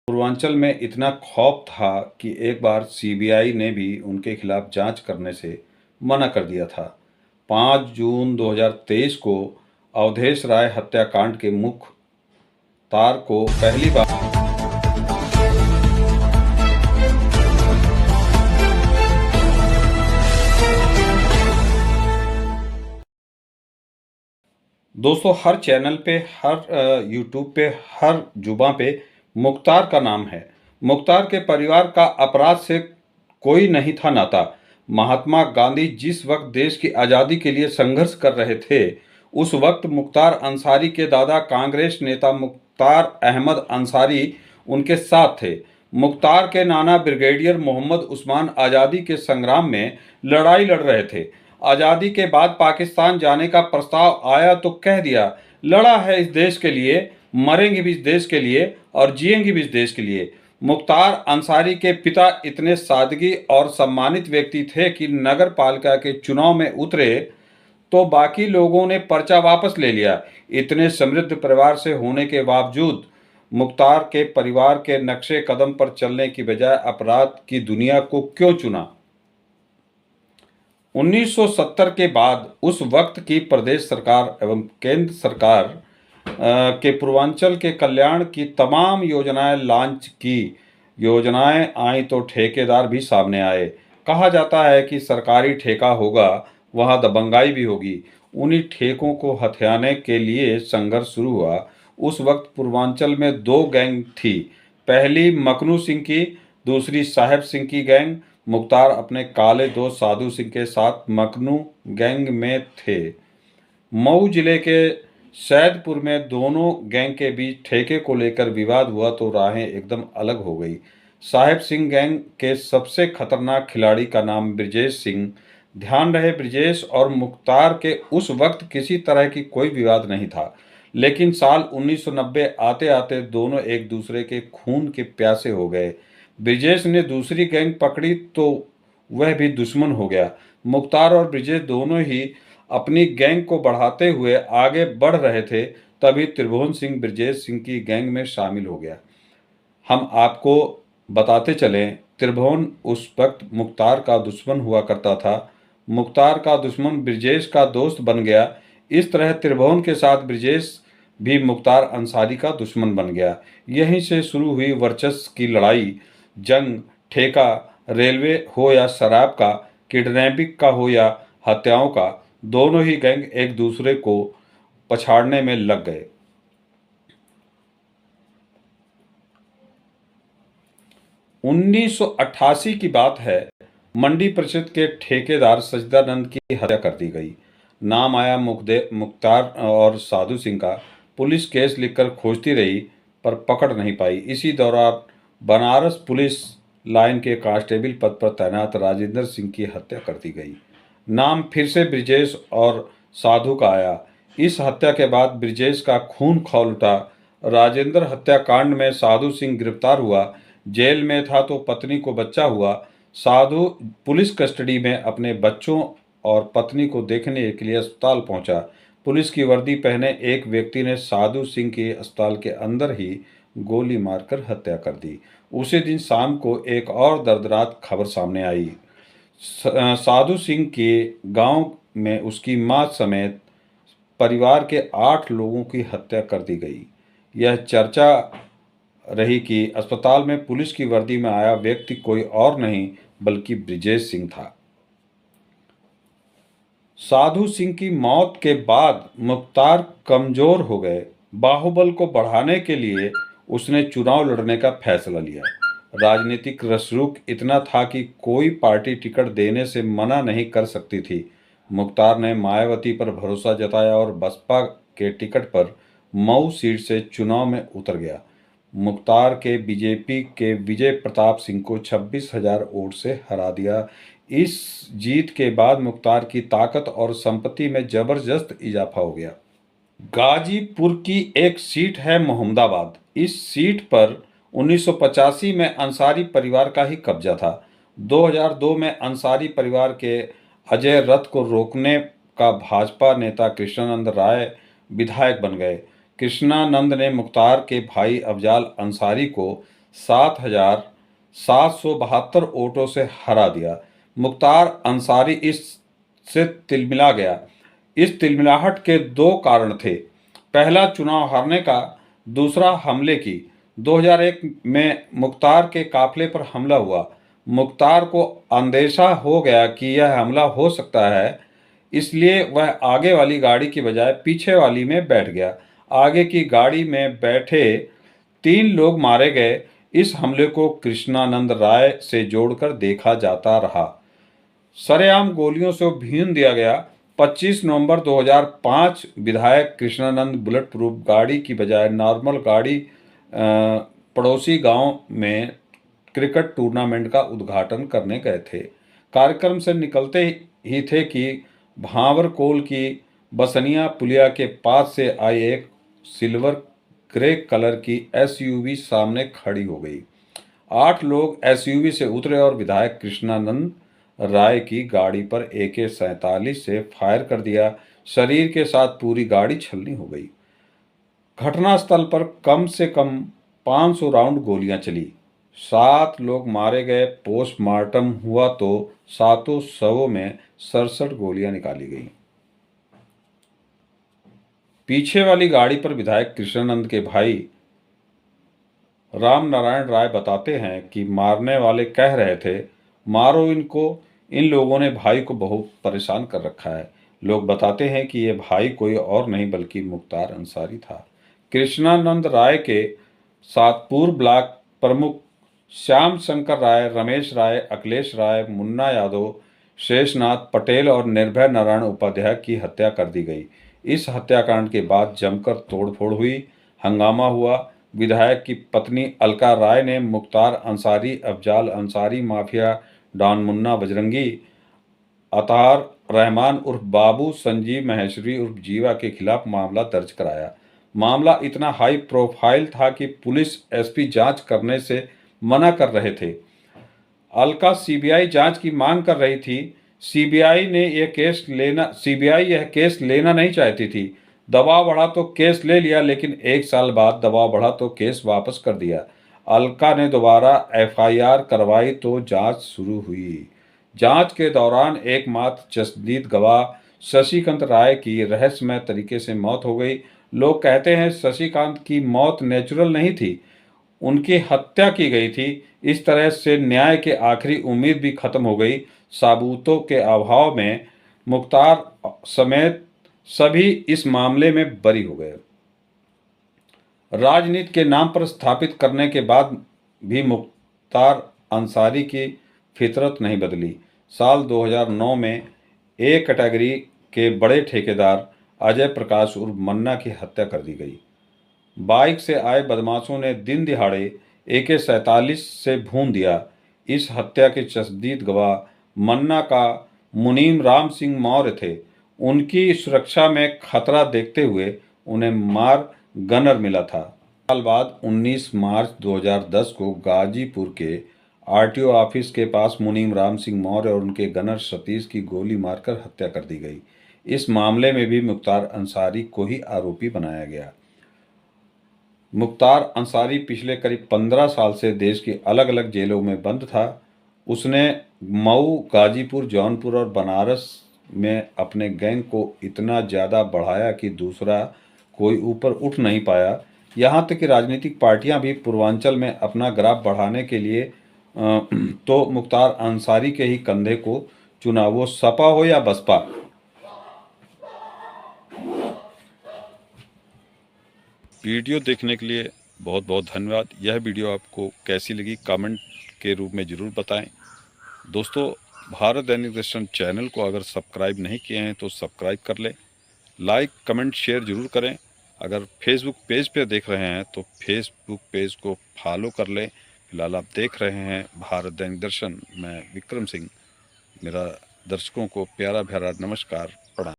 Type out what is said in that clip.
पूर्वांचल में इतना खौफ था कि एक बार सीबीआई ने भी उनके खिलाफ जांच करने से मना कर दिया था। 5 जून 2023 को अवधेश राय हत्याकांड के मुख्य तार को पहली बार दोस्तों, हर चैनल पे, हर यूट्यूब पे, हर जुबां पे मुख्तार का नाम है। मुख्तार के परिवार का अपराध से कोई नहीं था नाता। महात्मा गांधी जिस वक्त देश की आज़ादी के लिए संघर्ष कर रहे थे, उस वक्त मुख्तार अंसारी के दादा कांग्रेस नेता मुख्तार अहमद अंसारी उनके साथ थे। मुख्तार के नाना ब्रिगेडियर मोहम्मद उस्मान आज़ादी के संग्राम में लड़ाई लड़ रहे थे। आज़ादी के बाद पाकिस्तान जाने का प्रस्ताव आया तो कह दिया, लड़ा है इस देश के लिए, मरेंगे भी इस देश के लिए और जिएंगे भी इस देश के लिए। मुख्तार अंसारी के पिता इतने सादगी और सम्मानित व्यक्ति थे कि नगर पालिका के चुनाव में उतरे तो बाकी लोगों ने पर्चा वापस ले लिया। इतने समृद्ध परिवार से होने के बावजूद मुख्तार के परिवार के नक्शे कदम पर चलने की बजाय अपराध की दुनिया को क्यों चुना? 1970 के बाद उस वक्त की प्रदेश सरकार एवं केंद्र सरकार के पूर्वांचल के कल्याण की तमाम योजनाएं लॉन्च की। योजनाएं आई तो ठेकेदार भी सामने आए। कहा जाता है कि सरकारी ठेका होगा वहां दबंगाई भी होगी। उन्हीं ठेकों को हथियाने के लिए संघर्ष शुरू हुआ। उस वक्त पूर्वांचल में दो गैंग थी। पहली मकनू सिंह की, दूसरी साहेब सिंह की गैंग। मुख्तार अपने काले दोस्त साधु सिंह के साथ मकनू गैंग में थे। मऊ जिले के सैदपुर में दोनों गैंग के बीच ठेके को लेकर विवाद हुआ तो राहें एकदम अलग हो गई। साहेब सिंह गैंग के सबसे खतरनाक खिलाड़ी का नाम ब्रिजेश सिंह। ध्यान रहे, ब्रिजेश और मुख्तार के उस वक्त किसी तरह की कोई विवाद नहीं था, लेकिन साल 1990 आते आते दोनों एक दूसरे के खून के प्यासे हो गए। ब्रिजेश ने दूसरी गैंग पकड़ी तो वह भी दुश्मन हो गया। मुख्तार और ब्रिजेश दोनों ही अपनी गैंग को बढ़ाते हुए आगे बढ़ रहे थे, तभी त्रिभुवन सिंह ब्रिजेश सिंह की गैंग में शामिल हो गया। हम आपको बताते चलें, त्रिभुवन उस वक्त मुख्तार का दुश्मन हुआ करता था। मुख्तार का दुश्मन ब्रिजेश का दोस्त बन गया। इस तरह त्रिभुवन के साथ ब्रिजेश भी मुख्तार अंसारी का दुश्मन बन गया। यहीं से शुरू हुई वर्चस्व की लड़ाई। जंग, ठेका, रेलवे हो या शराब का, किडनैपिंग का हो या हत्याओं का, दोनों ही गैंग एक दूसरे को पछाड़ने में लग गए। 1988 की बात है। मंडी परिषद के ठेकेदार सच्चिदानंद की हत्या कर दी गई। नाम आया मुख्तार और साधु सिंह का। पुलिस केस लिखकर खोजती रही पर पकड़ नहीं पाई। इसी दौरान बनारस पुलिस लाइन के कांस्टेबल पद पर तैनात राजेंद्र सिंह की हत्या कर दी गई। नाम फिर से ब्रिजेश और साधु का आया। इस हत्या के बाद ब्रिजेश का खून खौल उठा। राजेंद्र हत्याकांड में साधु सिंह गिरफ्तार हुआ। जेल में था तो पत्नी को बच्चा हुआ। साधु पुलिस कस्टडी में अपने बच्चों और पत्नी को देखने के लिए अस्पताल पहुंचा। पुलिस की वर्दी पहने एक व्यक्ति ने साधु सिंह की अस्पताल के अंदर ही गोली मारकर हत्या कर दी। उसी दिन शाम को एक और दर्दनाक खबर सामने आई। साधु सिंह के गांव में उसकी मां समेत परिवार के 8 लोगों की हत्या कर दी गई। यह चर्चा रही कि अस्पताल में पुलिस की वर्दी में आया व्यक्ति कोई और नहीं बल्कि ब्रिजेश सिंह था। साधु सिंह की मौत के बाद मुख्तार कमजोर हो गए। बाहुबल को बढ़ाने के लिए उसने चुनाव लड़ने का फैसला लिया। राजनीतिक रसरूख इतना था कि कोई पार्टी टिकट देने से मना नहीं कर सकती थी। मुख्तार ने मायावती पर भरोसा जताया और बसपा के टिकट पर मऊ सीट से चुनाव में उतर गया। मुख्तार के बीजेपी के विजय प्रताप सिंह को 26,000 वोट से हरा दिया। इस जीत के बाद मुख्तार की ताकत और संपत्ति में जबरदस्त इजाफा हो गया। गाजीपुर की एक सीट है मोहम्मदाबाद। इस सीट पर 1985 में अंसारी परिवार का ही कब्जा था। 2002 में अंसारी परिवार के अजय रथ को रोकने का भाजपा नेता कृष्णानंद राय विधायक बन गए। कृष्णानंद ने मुख्तार के भाई अफजाल अंसारी को 7,772 वोटों से हरा दिया। मुख्तार अंसारी इससे तिलमिला गया। इस तिलमिलाहट के दो कारण थे, पहला चुनाव हारने का, दूसरा हमले की। 2001 में मुख्तार के काफिले पर हमला हुआ। मुख्तार को अंदेशा हो गया कि यह हमला हो सकता है, इसलिए वह आगे वाली गाड़ी की बजाय पीछे वाली में बैठ गया। आगे की गाड़ी में बैठे 3 लोग मारे गए। इस हमले को कृष्णानंद राय से जोड़कर देखा जाता रहा। सरेआम गोलियों से भून दिया गया। 25 नवंबर 2005 विधायक कृष्णानंद बुलेट प्रूफ गाड़ी की बजाय नॉर्मल गाड़ी पड़ोसी गांव में क्रिकेट टूर्नामेंट का उद्घाटन करने गए थे। कार्यक्रम से निकलते ही थे कि भांवरकोल की बसनिया पुलिया के पास से आई एक सिल्वर ग्रे कलर की एसयूवी सामने खड़ी हो गई। 8 लोग एसयूवी से उतरे और विधायक कृष्णानंद राय की गाड़ी पर AK-47 से फायर कर दिया। शरीर के साथ पूरी गाड़ी छलनी हो गई। घटनास्थल पर कम से कम 500 राउंड गोलियां चली। 7 लोग मारे गए। पोस्टमार्टम हुआ तो 7 शवों में 67 गोलियां निकाली गई। पीछे वाली गाड़ी पर विधायक कृष्णानंद के भाई राम नारायण राय बताते हैं कि मारने वाले कह रहे थे, मारो इनको, इन लोगों ने भाई को बहुत परेशान कर रखा है। लोग बताते हैं कि ये भाई कोई और नहीं बल्कि मुख्तार अंसारी था। कृष्णानंद राय के साथ पूर्व ब्लॉक प्रमुख श्याम शंकर राय, रमेश राय, अखिलेश राय, मुन्ना यादव, शेषनाथ पटेल और निर्भय नारायण उपाध्याय की हत्या कर दी गई। इस हत्याकांड के बाद जमकर तोड़फोड़ हुई, हंगामा हुआ। विधायक की पत्नी अलका राय ने मुख्तार अंसारी, अफजाल अंसारी, माफिया डॉन मुन्ना बजरंगी, अतार रहमान उर्फ बाबू, संजीव महेश्वरी उर्फ जीवा के खिलाफ मामला दर्ज कराया। मामला इतना हाई प्रोफाइल था कि पुलिस SP जांच करने से मना कर रहे थे। अलका CBI जांच की मांग कर रही थी। सीबीआई यह केस लेना नहीं चाहती थी। दबाव बढ़ा तो केस ले लिया, लेकिन 1 साल बाद दबाव बढ़ा तो केस वापस कर दिया। अलका ने दोबारा FIR करवाई तो जांच शुरू हुई। जांच के दौरान एकमात्र चश्मदीद गवाह शशिकांत राय की रहस्यमय तरीके से मौत हो गई। लोग कहते हैं शशिकांत की मौत नेचुरल नहीं थी, उनकी हत्या की गई थी। इस तरह से न्याय की आखिरी उम्मीद भी खत्म हो गई। सबूतों के अभाव में मुख्तार समेत सभी इस मामले में बरी हो गए। राजनीति के नाम पर स्थापित करने के बाद भी मुख्तार अंसारी की फितरत नहीं बदली। साल 2009 में A कैटेगरी के बड़े ठेकेदार अजय प्रकाश उर्फ मन्ना की हत्या कर दी गई। बाइक से आए बदमाशों ने दिन दिहाड़े AK-47 से भून दिया। इस हत्या के चश्मदीद गवाह मन्ना का मुनीम राम सिंह मौर्य थे। उनकी सुरक्षा में खतरा देखते हुए उन्हें मार गनर मिला था। साल बाद 19 मार्च 2010 को गाजीपुर के RTO ऑफिस के पास मुनीम राम सिंह मौर्य और उनके गनर सतीश की गोली मारकर हत्या कर दी गई। इस मामले में भी मुख्तार अंसारी को ही आरोपी बनाया गया। मुख्तार अंसारी पिछले करीब 15 साल से देश की अलग अलग जेलों में बंद था। उसने मऊ, गाजीपुर, जौनपुर और बनारस में अपने गैंग को इतना ज़्यादा बढ़ाया कि दूसरा कोई ऊपर उठ नहीं पाया। यहाँ तक कि राजनीतिक पार्टियां भी पूर्वांचल में अपना ग्राफ बढ़ाने के लिए तो मुख्तार अंसारी के ही कंधे को चुना, वो सपा हो या बसपा। वीडियो देखने के लिए बहुत बहुत धन्यवाद। यह वीडियो आपको कैसी लगी कमेंट के रूप में ज़रूर बताएं। दोस्तों, भारत दैनिक दर्शन चैनल को अगर सब्सक्राइब नहीं किए हैं तो सब्सक्राइब कर लें। लाइक, कमेंट, शेयर ज़रूर करें। अगर फेसबुक पेज पे देख रहे हैं तो फेसबुक पेज को फॉलो कर लें। फिलहाल आप देख रहे हैं भारत दैनिक दर्शन। मैं विक्रम सिंह, मेरा दर्शकों को प्यारा भरा नमस्कार।